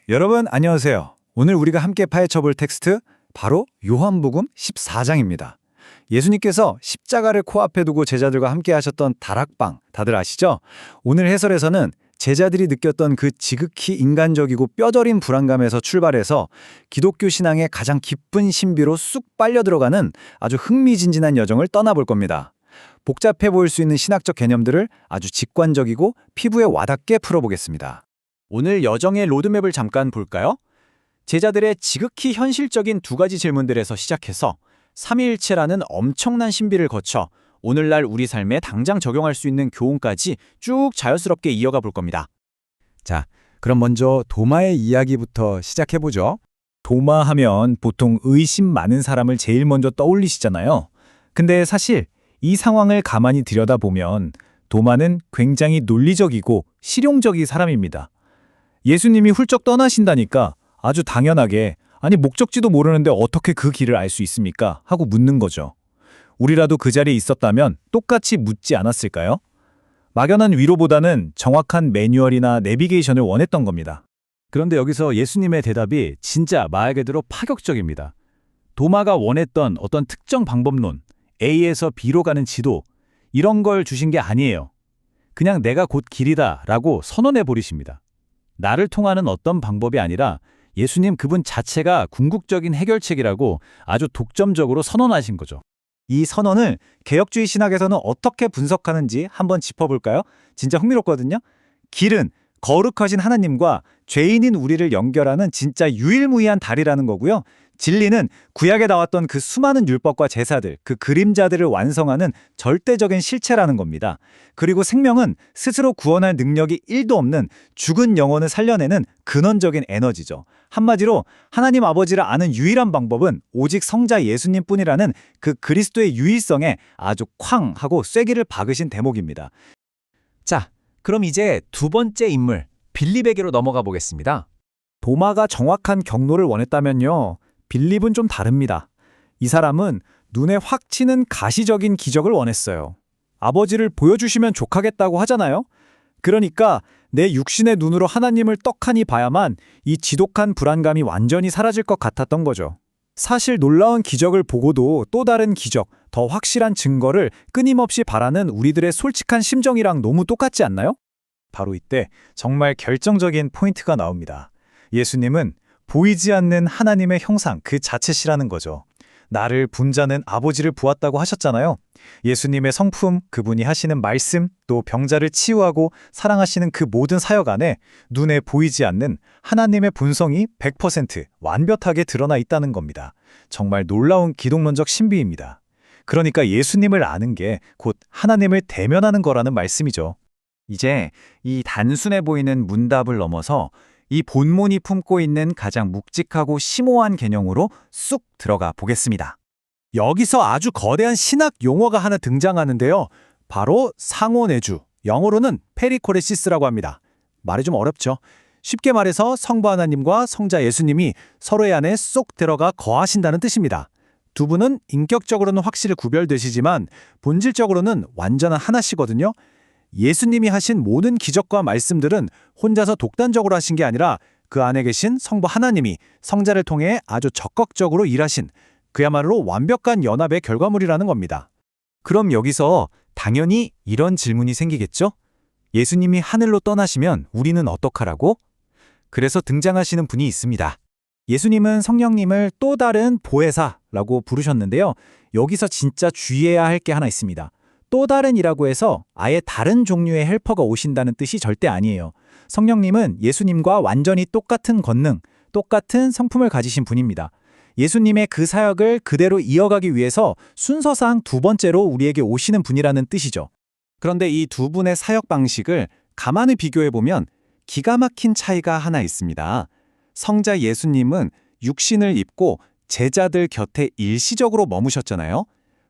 여러분 안녕하세요. 오늘 우리가 함께 파헤쳐볼 텍스트 바로 요한복음 14장입니다. 예수님께서 십자가를 코앞에 두고 제자들과 함께 하셨던 다락방 다들 아시죠? 오늘 해설에서는 제자들이 느꼈던 그 지극히 인간적이고 뼈저린 불안감에서 출발해서 기독교 신앙의 가장 깊은 신비로 쑥 빨려 들어가는 아주 흥미진진한 여정을 떠나볼 겁니다. 복잡해 보일 수 있는 신학적 개념들을 아주 직관적이고 피부에 와닿게 풀어보겠습니다. 오늘 여정의 로드맵을 잠깐 볼까요? 제자들의 지극히 현실적인 두 가지 질문들에서 시작해서 삼위일체라는 엄청난 신비를 거쳐 오늘날 우리 삶에 당장 적용할 수 있는 교훈까지 쭉 자연스럽게 이어가 볼 겁니다. 자, 그럼 먼저 도마의 이야기부터 시작해보죠. 도마 하면 보통 의심 많은 사람을 제일 먼저 떠올리시잖아요. 근데 사실 이 상황을 가만히 들여다보면 도마는 굉장히 논리적이고 실용적인 사람입니다. 예수님이 훌쩍 떠나신다니까 아주 당연하게 아니 목적지도 모르는데 어떻게 그 길을 알 수 있습니까? 하고 묻는 거죠. 우리라도 그 자리에 있었다면 똑같이 묻지 않았을까요? 막연한 위로보다는 정확한 매뉴얼이나 내비게이션을 원했던 겁니다. 그런데 여기서 예수님의 대답이 진짜 말 그대로 파격적입니다. 도마가 원했던 어떤 특정 방법론, A에서 B로 가는 지도, 이런 걸 주신 게 아니에요. 그냥 내가 곧 길이다 라고 선언해 버리십니다. 나를 통하는 어떤 방법이 아니라 예수님 그분 자체가 궁극적인 해결책이라고 아주 독점적으로 선언하신 거죠. 이 선언을 개혁주의 신학에서는 어떻게 분석하는지 한번 짚어볼까요? 진짜 흥미롭거든요. 길은 거룩하신 하나님과 죄인인 우리를 연결하는 진짜 유일무이한 다리라는 거고요. 진리는 구약에 나왔던 그 수많은 율법과 제사들, 그 그림자들을 완성하는 절대적인 실체라는 겁니다. 그리고 생명은 스스로 구원할 능력이 1도 없는 죽은 영혼을 살려내는 근원적인 에너지죠. 한마디로 하나님 아버지를 아는 유일한 방법은 오직 성자 예수님뿐이라는 그 그리스도의 유일성에 아주 쾅 하고 쐐기를 박으신 대목입니다. 자, 그럼 이제 두 번째 인물, 빌립에게로 넘어가 보겠습니다. 도마가 정확한 경로를 원했다면요. 빌립은 좀 다릅니다. 이 사람은 눈에 확 치는 가시적인 기적을 원했어요. 아버지를 보여주시면 족하겠다고 하잖아요. 그러니까 내 육신의 눈으로 하나님을 떡하니 봐야만 이 지독한 불안감이 완전히 사라질 것 같았던 거죠. 사실 놀라운 기적을 보고도 또 다른 기적, 더 확실한 증거를 끊임없이 바라는 우리들의 솔직한 심정이랑 너무 똑같지 않나요? 바로 이때 정말 결정적인 포인트가 나옵니다. 예수님은 보이지 않는 하나님의 형상 그 자체시라는 거죠. 나를 분자는 아버지를 보았다고 하셨잖아요. 예수님의 성품, 그분이 하시는 말씀, 또 병자를 치유하고 사랑하시는 그 모든 사역 안에 눈에 보이지 않는 하나님의 본성이 100% 완벽하게 드러나 있다는 겁니다. 정말 놀라운 기독론적 신비입니다. 그러니까 예수님을 아는 게 곧 하나님을 대면하는 거라는 말씀이죠. 이제 이 단순해 보이는 문답을 넘어서 이 본문이 품고 있는 가장 묵직하고 심오한 개념으로 쑥 들어가 보겠습니다. 여기서 아주 거대한 신학 용어가 하나 등장하는데요. 바로 상호내주, 영어로는 페리코레시스라고 합니다. 말이 좀 어렵죠? 쉽게 말해서 성부 하나님과 성자 예수님이 서로의 안에 쏙 들어가 거하신다는 뜻입니다. 두 분은 인격적으로는 확실히 구별되시지만 본질적으로는 완전한 하나시거든요. 예수님이 하신 모든 기적과 말씀들은 혼자서 독단적으로 하신 게 아니라 그 안에 계신 성부 하나님이 성자를 통해 아주 적극적으로 일하신 그야말로 완벽한 연합의 결과물이라는 겁니다. 그럼 여기서 당연히 이런 질문이 생기겠죠? 예수님이 하늘로 떠나시면 우리는 어떡하라고? 그래서 등장하시는 분이 있습니다. 예수님은 성령님을 또 다른 보혜사라고 부르셨는데요. 여기서 진짜 주의해야 할 게 하나 있습니다. 또 다른이라고 해서 아예 다른 종류의 헬퍼가 오신다는 뜻이 절대 아니에요. 성령님은 예수님과 완전히 똑같은 권능, 똑같은 성품을 가지신 분입니다. 예수님의 그 사역을 그대로 이어가기 위해서 순서상 두 번째로 우리에게 오시는 분이라는 뜻이죠. 그런데 이 두 분의 사역 방식을 가만히 비교해보면 기가 막힌 차이가 하나 있습니다. 성자 예수님은 육신을 입고 제자들 곁에 일시적으로 머무셨잖아요.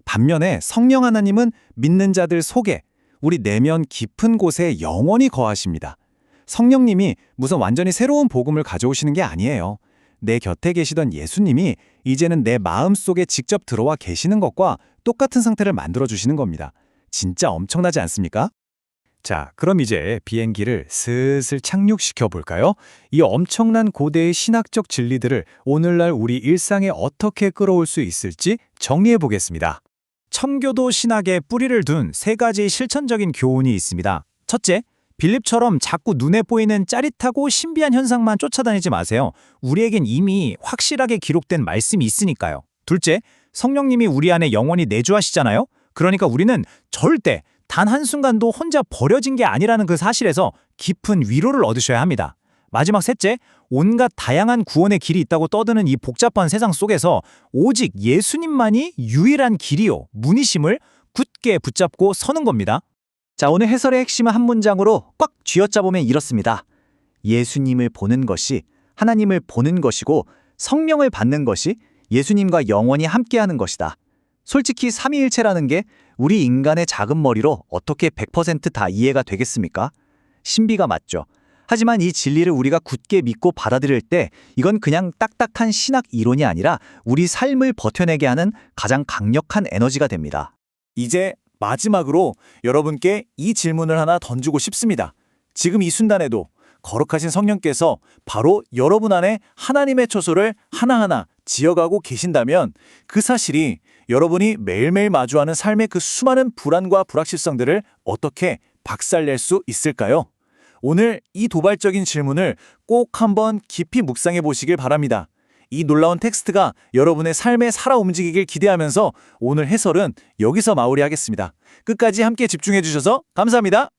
반면에 성령 하나님은 믿는 자들 속에 우리 내면 깊은 곳에 영원히 거하십니다. 성령님이 무슨 완전히 새로운 복음을 가져오시는 게 아니에요. 내 곁에 계시던 예수님이 이제는 내 마음 속에 직접 들어와 계시는 것과 똑같은 상태를 만들어주시는 겁니다. 진짜 엄청나지 않습니까? 자, 그럼 이제 비행기를 슬슬 착륙시켜 볼까요? 이 엄청난 고대의 신학적 진리들을 오늘날 우리 일상에 어떻게 끌어올 수 있을지 정리해 보겠습니다. 청교도 신학에 뿌리를 둔 세 가지 실천적인 교훈이 있습니다. 첫째, 빌립처럼 자꾸 눈에 보이는 짜릿하고 신비한 현상만 쫓아다니지 마세요. 우리에겐 이미 확실하게 기록된 말씀이 있으니까요. 둘째, 성령님이 우리 안에 영원히 내주하시잖아요. 그러니까 우리는 절대 단 한순간도 혼자 버려진 게 아니라는 그 사실에서 깊은 위로를 얻으셔야 합니다. 마지막 셋째, 온갖 다양한 구원의 길이 있다고 떠드는 이 복잡한 세상 속에서 오직 예수님만이 유일한 길이요, 문이심을 굳게 붙잡고 서는 겁니다. 자, 오늘 해설의 핵심은 한 문장으로 꽉 쥐어짜보면 이렇습니다. 예수님을 보는 것이 하나님을 보는 것이고 성령을 받는 것이 예수님과 영원히 함께하는 것이다. 솔직히 삼위일체라는 게 우리 인간의 작은 머리로 어떻게 100%다 이해가 되겠습니까? 신비가 맞죠. 하지만 이 진리를 우리가 굳게 믿고 받아들일 때 이건 그냥 딱딱한 신학 이론이 아니라 우리 삶을 버텨내게 하는 가장 강력한 에너지가 됩니다. 이제 마지막으로 여러분께 이 질문을 하나 던지고 싶습니다. 지금 이 순간에도 거룩하신 성령께서 바로 여러분 안에 하나님의 초소를 하나하나 지어가고 계신다면 그 사실이 여러분이 매일매일 마주하는 삶의 그 수많은 불안과 불확실성들을 어떻게 박살낼 수 있을까요? 오늘 이 도발적인 질문을 꼭 한번 깊이 묵상해 보시길 바랍니다. 이 놀라운 텍스트가 여러분의 삶에 살아 움직이길 기대하면서 오늘 해설은 여기서 마무리하겠습니다. 끝까지 함께 집중해 주셔서 감사합니다.